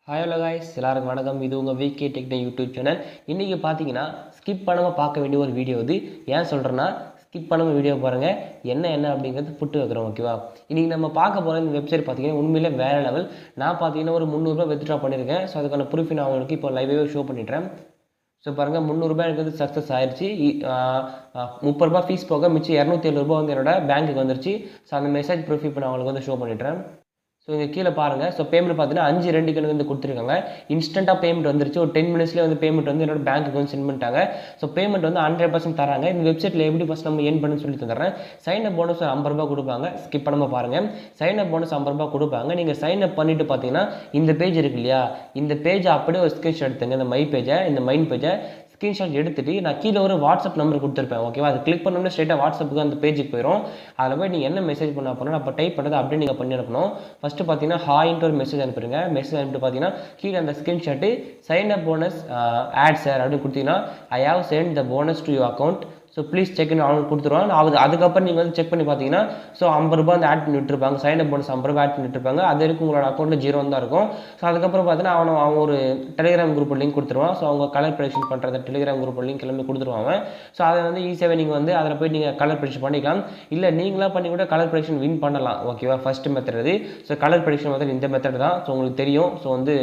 Hi hello guys, எல்லாருக்கும் வணக்கம். இது உங்கள் விகே டெக்னிக் யூடியூப் சேனல். இன்றைக்கி பார்த்தீங்கன்னா ஸ்கிப் பண்ணாமல் பார்க்க வேண்டிய ஒரு வீடியோ இது. ஏன் சொல்கிறேன்னா, ஸ்கிப் பண்ணாமல் வீடியோ பாருங்கள், என்ன அப்படிங்கிறது புட்டு வைக்கிறோம். ஓகேவா? இன்றைக்கி நம்ம பார்க்க போகிற இந்த வெப்சைட் பார்த்தீங்கன்னா உண்மையிலே வேறு லெவல். நான் பார்த்தீங்கன்னா ஒரு 300 ரூபா வித்ட்ரா பண்ணியிருக்கேன். ஸோ அதுக்கான ப்ரூஃப் நான் உங்களுக்கு இப்போ லைவாகவே ஷோ பண்ணிடுறேன். ஸோ பாருங்கள், 300 ரூபாய் எனக்கு வந்து சக்ஸஸ் ஆயிடுச்சு. 30 ரூபா ஃபீஸ் போக மிச்சம் 207 ரூபா வந்து என்னோட பேங்க்குக்கு வந்துருச்சு. ஸோ அந்த மெசேஜ் ப்ரூஃப் இப்போ நான் உங்களுக்கு வந்து ஷோ பண்ணிடுறேன். ஸோ இங்கே கீழே பாருங்கள். ஸோ பேமெண்ட் பார்த்தீங்கன்னா 5/2 வந்து கொடுத்துருக்காங்க. இன்ஸ்டண்ட்டாக பேமெண்ட் வந்துருச்சு. ஒரு 10 மினிட்ஸ்லேயே வந்து பேமெண்ட் வந்து என்னோட பேங்க்குக்கு வந்து சென்ட் பண்ணிட்டாங்க. ஸோ பேமெண்ட் வந்து 100% தராங்க. இந்த வெப்சைட்டில் எப்படி ஃபஸ்ட் நம்ம ஏர்ன் பண்ணி சொல்லி தந்துடுறேன். சைன் அப் போனஸ் 50 ரூபா கொடுப்பாங்க. ஸ்கிப் பண்ணாமல் பாருங்கள். சைன் அப் போனஸ் 50 ரூபா கொடுப்பாங்க. நீங்கள் சைன் அப் பண்ணிட்டு பார்த்தீங்கன்னா இந்த பேஜ் இருக்கு இல்லையா, இந்த பேஜை அப்படியே ஒரு ஸ்க்ரீன்ஷாட் எடுத்துங்க. இந்த மைண்ட் பேஜை ஸ்க்ரீன்ஷாட் எடுத்துகிட்டு நான் கீழே ஒரு வாட்ஸ்அப் நம்பர் கொடுத்துருப்பேன். ஓகேவா? அது கிளிக் பண்ணோம்னா ஸ்ட்ரெயிட்டாக வாட்ஸ்அப்புக்கு அந்த பேஜுக்கு போயிடும். அதில் போய் நீங்கள் என்ன மெசேஜ் பண்ண போனால் அப்போ டைப் பண்ணுறது அப்படியே நீங்கள் பண்ணி அனுப்பணும். ஃபஸ்ட்டு பார்த்தீங்கன்னா ஹாய்ன்ட்டு ஒரு மெசேஜ் அனுப்புறீங்க. மெசேஜ் அனுப்பிட்டு பார்த்தீங்கன்னா கீழே அந்த screenshot sign up bonus add sir அப்படின்னு கொடுத்தீங்கன்னா I have sent the bonus to your account, so please செக்னு அவனுக்கு கொடுத்துருவாங்க. அதுக்கப்புறம் நீங்கள் வந்து செக் பண்ணி பார்த்தீங்கன்னா ஸோ 50 ரூபா வந்து ஆட் பண்ணி விட்டுருப்பாங்க. சைன் அப் போனஸ் 50 ரூபா ஆட் பண்ணி விட்டுருப்பாங்க. அது வரைக்கும் உங்களோட அக்கௌண்ட்டில் 0 தான் இருக்கும். ஸோ அதுக்கப்புறம் பார்த்தீங்கன்னா அவன் ஒரு டெலிகிராம் குரூப் லிங்க் கொடுத்துருவான். ஸோ அவங்க கலர் ப்ரெடிக்ஷன் பண்ணுறது டெலிகிராம் குரூப் லிங்க் எல்லாமே கொடுத்துருவாங்க. ஸோ அதை வந்து ஈஸியாகவே நீங்கள் வந்து அதில் போய் நீங்கள் கலர் ப்ரெடிக்ஷன் பண்ணிக்கலாம். இல்லை நீங்களாக பண்ணி கூட கலர் ப்ரெடிக்ஷன் வின் பண்ணலாம். ஓகேவா? ஃபஸ்ட்டு மெத்தட் இது. ஸோ கலர் ப்ரெடிக்ஷன் மெத்தட் இந்த மெத்தட் தான். ஸோ உங்களுக்கு தெரியும். ஸோ வந்து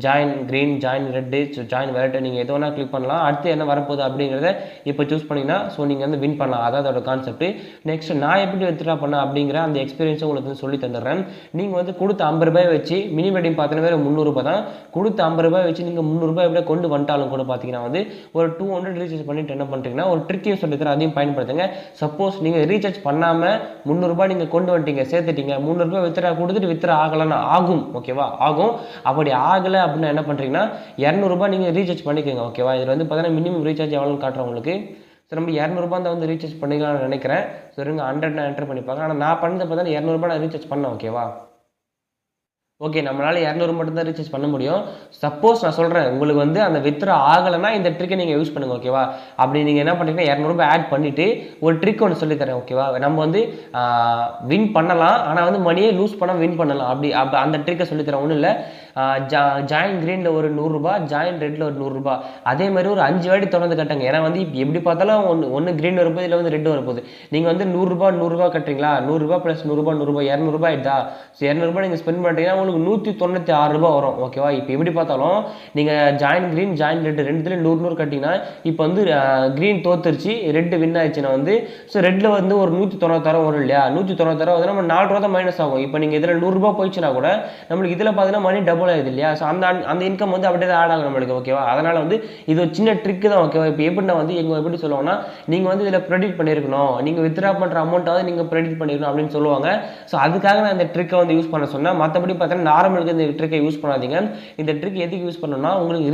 join green, join red, so join variety நீங்கள் எது வேணால் கிளிக் பண்ணலாம். அடுத்து என்ன வரப்போகுது அப்படிங்கிறத இப்போ சூஸ் பண்ணிங்கன்னா ஸோ நீங்கள் வந்து வின் பண்ணலாம். அதான் அதோட கான்செப்ட். நெக்ஸ்ட் நான் எப்படி வித்ட்ரா பண்ணேன் அப்படிங்கிற அந்த எக்ஸ்பீரியன்ஸை உங்களுக்கு வந்து சொல்லி தந்துடுறேன். நீங்கள் வந்து கொடுத்த 50 ரூபாய் வச்சு மினிமம் ரெடியும் பார்த்தீங்கன்னா வேறு 300 ரூபாய் தான். கொடுத்த 50 ரூபாய் வச்சு நீங்கள் 300 ரூபாய் எப்படியே கொண்டு வந்துட்டாலும் கூட பார்த்தீங்கன்னா வந்து ஒரு 200 ரீசார்ஜ் பண்ணிட்டு என்ன பண்ணுறீங்கன்னா ஒரு ட்ரிக்கையும் சொல்லித்தர, அதையும் பயன்படுத்துங்க. சப்போஸ் நீங்கள் ரீசார்ஜ் பண்ணாமல் 300 ரூபாய் நீங்கள் கொண்டு வந்துட்டீங்க, சேர்த்துட்டீங்க, 300 ரூபாய் வித்ட்ரா கொடுத்துட்டு வித்ட்ரா ஆகலைன்னா ஆகும். ஓகேவா? ஆகும். அப்படி ஆகலை அப்படின்னா என்ன பண்ணுறீங்கன்னா 200 ரூபாய் நீங்கள் ரீசார்ஜ் பண்ணிக்கோங்க. ஓகேவா? இதில் வந்து பார்த்தீங்கன்னா மினிமம் ரீசார்ஜ் எவ்வளோன்னு காட்டுறேன் உங்களுக்கு. ஸோ நம்ம 200 ரூபா தான் வந்து ரீசார்ஜ் பண்ணிக்கலாம்னு நினைக்கிறேன். ஸோ இருங்க 100 நான் என்டர் பண்ணிப்பாங்க. ஆனால் நான் பண்ணது பார்த்தீங்கன்னா 200 ரூபாய் நான் ரீசார்ஜ் பண்ணேன். ஓகேவா? ஓகே, நம்மளால் 200 மட்டும் தான் ரீசார்ஜ் பண்ண முடியும். சப்போஸ் நான் சொல்கிறேன் உங்களுக்கு வந்து அந்த வித்ட்ரா ஆகலைன்னா இந்த ட்ரிக்கை நீங்கள் யூஸ் பண்ணுங்கள். ஓகேவா? அப்படி நீங்கள் என்ன பண்ணுறீங்கன்னா 200 ரூபாய் ஆட் பண்ணிவிட்டு ஒரு ட்ரிக் ஒன்று சொல்லித்தரேன். ஓகேவா? நம்ம வந்து வின் பண்ணலாம், ஆனால் வந்து மணியே லூஸ் பண்ணால் வின் பண்ணலாம். அப்படி அந்த ட்ரிக்கை சொல்லித்தரேன். ஒன்றும் இல்லை, ஜாயின் க்ரீனில் ஒரு 100 ரூபா, ஜாயின் ரெட்டில் ஒரு 100 ரூபா, அதே மாதிரி ஒரு 5 வாட்டி தொடர்ந்து கட்டுங்க. ஏன்னா வந்து இப்போ எப்படி பார்த்தாலும் ஒன்று க்ரீன் வரப்போது, இல்லை வந்து ரெட் வரப்போகுது. நீங்கள் வந்து 100 ரூபா கட்டுறீங்களா, 100 ரூபா ப்ளஸ் 100 ரூபா 200 ரூபா ஆகிட்டா. ஸோ 200 ரூபாய் நீங்கள் ஸ்பெண்ட் பண்ணுறீங்கன்னா உங்களுக்கு 196 ரூபா வரும். ஓகேவா? இப்போ எப்படி பார்த்தாலும் நீங்கள் ஜாயின் க்ரீன், ஜாயின் ரெட் ரெண்டுலேயும் 100 கட்டிங்கன்னா இப்போ வந்து க்ரீன் தோத்துருச்சு, ரெட்டு வின் ஆயிடுச்சுன்னா வந்து ஸோ ரெட்டில் வந்து ஒரு 196 வரும் இல்லையா? 196 வந்து நம்ம 4 ரூபா தான் மைனஸ் ஆகும். இப்போ நீங்கள் இதில் 100 ரூபா போயிடுச்சுன்னா கூட நம்மளுக்கு இதில் பார்த்தீங்கன்னா மணி டபுள் ஆகுது இல்லையா? ஸோ அந்த இன்கம் வந்து அப்படியே தான் ஆட் ஆகும் நம்மளுக்கு. ஓகேவா? அதனால் வந்து இது ஒரு சின்ன ட்ரிக்கு தான். ஓகேவா? இப்போ எப்படின்னா வந்து எங்கள் எப்படி சொல்லுவாங்கன்னா, நீங்கள் வந்து இதில் ப்ரெடிக்ட் பண்ணியிருக்கணும், நீங்கள் வித்ட்ரா பண்ணுற அமௌண்ட்டாவது நீங்கள் ப்ரெடிக்ட் பண்ணியிருக்கணும் அப்படின்னு சொல்லுவாங்க. ஸோ அதுக்காக நான் இந்த ட்ரிக்கை வந்து யூஸ் பண்ண சொன்னேன். மற்றபடி பார்த்தீங்கன்னா நார்மலுக்கு இந்த ட்ரிக்கை யூஸ் பண்ணாதீங்க. இந்த ட்ரிக் எதுக்கு யூஸ் பண்ணணும்னா, உங்களுக்கு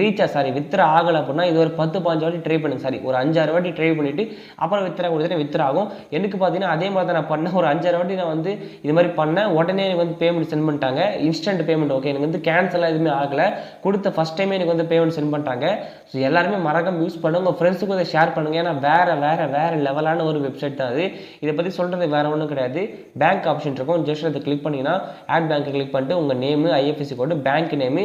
வித்ட்ரா ஆகலை அப்படின்னா இது ஒரு 10-15 வாட்டி ட்ரை பண்ணுங்க. ஒரு 5-6 வாட்டி ட்ரை பண்ணிவிட்டு அப்புறம் வித்ட்ரா கொடுத்துட்டு வித்ட்ரா ஆகும். எனக்கு பார்த்தீங்கன்னா அதே மாதிரி தான் நான் பண்ணேன். ஒரு 5-6 வாட்டி நான் வந்து இது மாதிரி பண்ணேன். உடனே எனக்கு வந்து பேமெண்ட் சென்ட் பண்ணிட்டாங்க. Instant payment. ஓகே, எனக்கு வந்து கேன்சல் எதுவுமே ஆகலை. கொடுத்த ஃபஸ்ட் டைமே எனக்கு வந்து பேமெண்ட் சென்ட் பண்ணிட்டாங்க. ஸோ எல்லாருமே மறக்காம யூஸ் பண்ணுங்க. உங்கள் ஃப்ரெண்ட்ஸுக்கு அதை ஷேர் பண்ணுங்கள். ஏன்னா வேறு லெவலான ஒரு வெப்சைட் தான் அது. இதை பற்றி சொல்கிறது வேறு ஒன்றும் கிடையாது. பேங்க் ஆப்ஷன் இருக்கும். ஜஸ்ட் அதை கிளிக் பண்ணிங்கன்னா ஆட் பேங்க்கை கிளிக் பண்ணிட்டு உங்கள் name, IFSC code, bank name,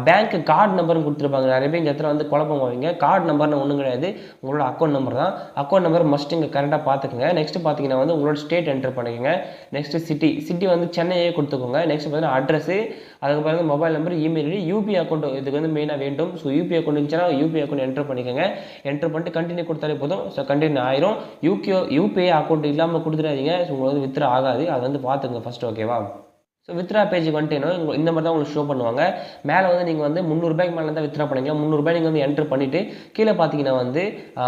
bank card நம்பர்னு கொடுத்துருப்பாங்க. நிறைய பேர் இந்த இடத்துல வந்து குழப்பம் போவீங்க. கார்டு நம்பர்னு ஒன்றும் கிடையாது, உங்களோட அக்கௌண்ட் நம்பர் தான். அக்கௌண்ட் நம்பர் மஸ்ட் இங்கே கரெக்டாக பார்த்துக்குங்க. நெக்ஸ்ட் பார்த்தீங்கன்னா வந்து உங்களோட ஸ்டேட் என்டர் பண்ணிக்கோங்க. நெக்ஸ்ட் சிட்டி வந்து சென்னையே கொடுத்துக்கோங்க. நெக்ஸ்ட் பார்த்தீங்கன்னா அட்ரஸு, அதுக்கப்புறம் mobile number, email ID, UPI account இதுக்கு வந்து மெயினாக வேண்டும். ஸோ யூபிஐ அக்கௌண்ட் இருந்துச்சுன்னா யூபிஐ அக்கௌண்ட் என்டர் பண்ணிக்கோங்க. என்டர் பண்ணிட்டு கண்டினியூ கொடுத்தாலே போதும். ஸோ கண்டினியூ ஆயிரும். யூபிஐ அக்கௌண்ட் இல்லாமல் கொடுத்துடாதீங்க. ஸோ உங்களுக்கு வந்து வித்ட்ரா ஆகாது. அதை வந்து பார்த்துங்க ஃபஸ்ட்டு. ஓகேவா? ஸோ வித்ட்ரா பேஜுக்கு வந்துட்டேனோ இந்த மாதிரி தான் உங்களுக்கு ஷோ பண்ணுவாங்க. மேலே வந்து நீங்கள் வந்து 300 ரூபாய்க்கு மேலே தான் வித்ட்ரா பண்ணிக்கலாம். 300 ரூபாய் நீங்கள் வந்து என்ட்ரு பண்ணிவிட்டு கீழே பார்த்தீங்கன்னா வந்து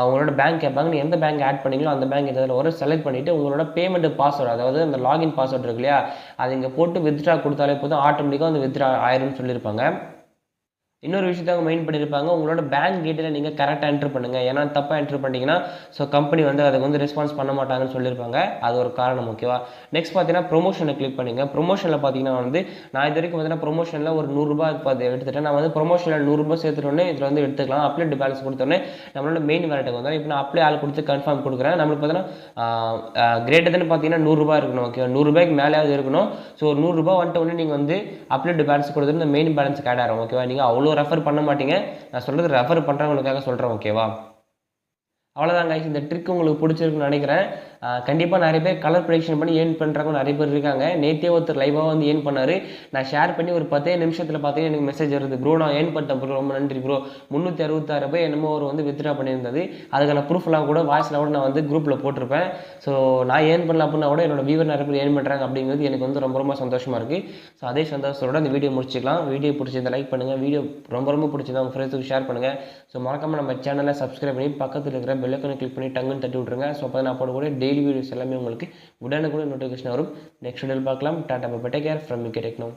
உங்களோட பேங்க் கேட்பாங்க. நீங்கள் எந்த பேங்க் ஆட் பண்ணீங்களோ அந்த பேங்க் இதில் ஒரு செலக்ட் பண்ணிவிட்டு உங்களோட பேமெண்ட் பாஸ்வேர்டு, அதாவது அந்த லாகின் பாஸ்வேர்டு இருக்கு இல்லையா, அது இங்கே போட்டு வித்ட்ரா கொடுத்தாலே போதும், ஆட்டோமேட்டிக்காக வந்து வித்ட்ரா ஆயிரும்னு சொல்லியிருப்பாங்க. இன்னொரு விஷயத்த அவங்க மெயின் பண்ணியிருப்பாங்க, உங்களோட பேங்க் டீட்டெயிலை நீங்கள் கரெக்டாக என்ட்ரு பண்ணுங்கள். ஏன்னா தப்பாக என்ட்ரு பண்ணிட்டீங்கன்னா ஸோ கம்பெனி வந்து அதுக்கு வந்து ரெஸ்பான்ஸ் பண்ண மாட்டாங்கன்னு சொல்லியிருப்பாங்க. அது ஒரு காரணம் ஓகேவா. நெக்ஸ்ட் பார்த்தீங்கன்னா ப்ரொமோஷனை கிளிக் பண்ணுங்க. ப்ரொமோஷனில் பார்த்தீங்கன்னா வந்து நான் இது வரைக்கும் பார்த்தீங்கன்னா ப்ரொமோஷனில் ஒரு ரூ. 100 எடுத்துட்டேன். நான் வந்து ப்ரொமோஷனில் ரூ. 100 சேர்த்துட்டோன்னே இதில் வந்து எடுத்துக்கலாம். அப்ளை டு பேலன்ஸ் கொடுத்தோன்னே நம்மளோட மெயின் வேலெட்டுக்கு வந்தோம். இப்போ நான் அப்ளை ஆள் கொடுத்து கன்ஃபார்ம் கொடுக்குறேன். நம்மளுக்கு பார்த்தீங்கன்னா கிரேட்டர் தென் பார்த்தீங்கன்னா ரூ. 100 இருக்கணும் ஓகே. ரூ. 100க்கு மேலேயாவது இருக்கணும். ஸோ ரூ. 100 வந்துட்ட உடனே நீங்கள் வந்து அப்ளை டு பேலன்ஸ் கொடுத்துட்டு இந்த மெயின் பேலன்ஸுக்கு ஆட் ஆகும் ஓகேவா. நீங்கள் அவ்வளோ ரெஃபர் பண்ண மாட்டீங்க. நான் சொல்கிறது ரெஃபர் பண்ணுறவங்களுக்காக சொல்கிறேன் ஓகேவா. அவ்வளோதான் கைஸ், இந்த ட்ரிக் உங்களுக்கு பிடிச்சிருக்குன்னு நினைக்கிறேன். கண்டிப்பாக நிறைய பேர் கலர் ப்ரெடிக்ஷன் பண்ணி ஏர்ன் பண்ணுறவங்க நிறைய பேர் இருக்காங்க. நேற்றே ஒருத்தர் லைவாக வந்து ஏர்ன் பண்ணார். நான் ஷேர் பண்ணி ஒரு 10 நிமிஷத்தில் பார்த்தீங்கன்னா எனக்கு மெசேஜ் வருது, ப்ரோ நான் ஏர்ன் பண்ணிட்டேன் ப்ரோ, ரொம்ப நன்றி ப்ரோ, 366 ரூபாய் என்னமோ அவர் வந்து வித்ட்ரா பண்ணியிருந்தது. அதுக்கான ப்ரூஃப்லாம் கூட வாய்ஸில் கூட நான் வந்து குரூப்பில் போட்டிருப்பேன். ஸோ நான் ஏர்ன் பண்ணல அப்படின்னா கூட என்னோட வியூவர் நிறைய பேர் ஏர்ன் பண்ணுறாங்க அப்படிங்கிறது எனக்கு வந்து ரொம்ப ரொம்ப சந்தோஷமாக இருக்குது. ஸோ அதே சந்தோஷத்தோட இந்த வீடியோ முடிச்சிக்கலாம். வீடியோ பிடிச்சிருந்தா லைக் பண்ணுங்கள், வீடியோ ரொம்ப ரொம்ப பிடிச்சிருந்தா உங்கள் ஃப்ரெண்ட்ஸுக்கு ஷேர் பண்ணுங்கள். ஸோ மறக்காமல் நம்ம சேனலை சப்ஸ்கிரைப் பண்ணி பக்கத்தில் இருக்கிற பெல் ஐகானை கிளிக் பண்ணி டங்குன்னு தட்டி விட்ருங்க. ஸோ அப்போ நான் போடக்கூடிய டெய்லி வீடியோஸ் எல்லாமே உங்களுக்கு உடனுக்குடன் நோட்டிஃபிகேஷன் வரும். நெக்ஸ்ட் வீடியோவில் பார்க்கலாம். Tata bye, take care from Mickey techno.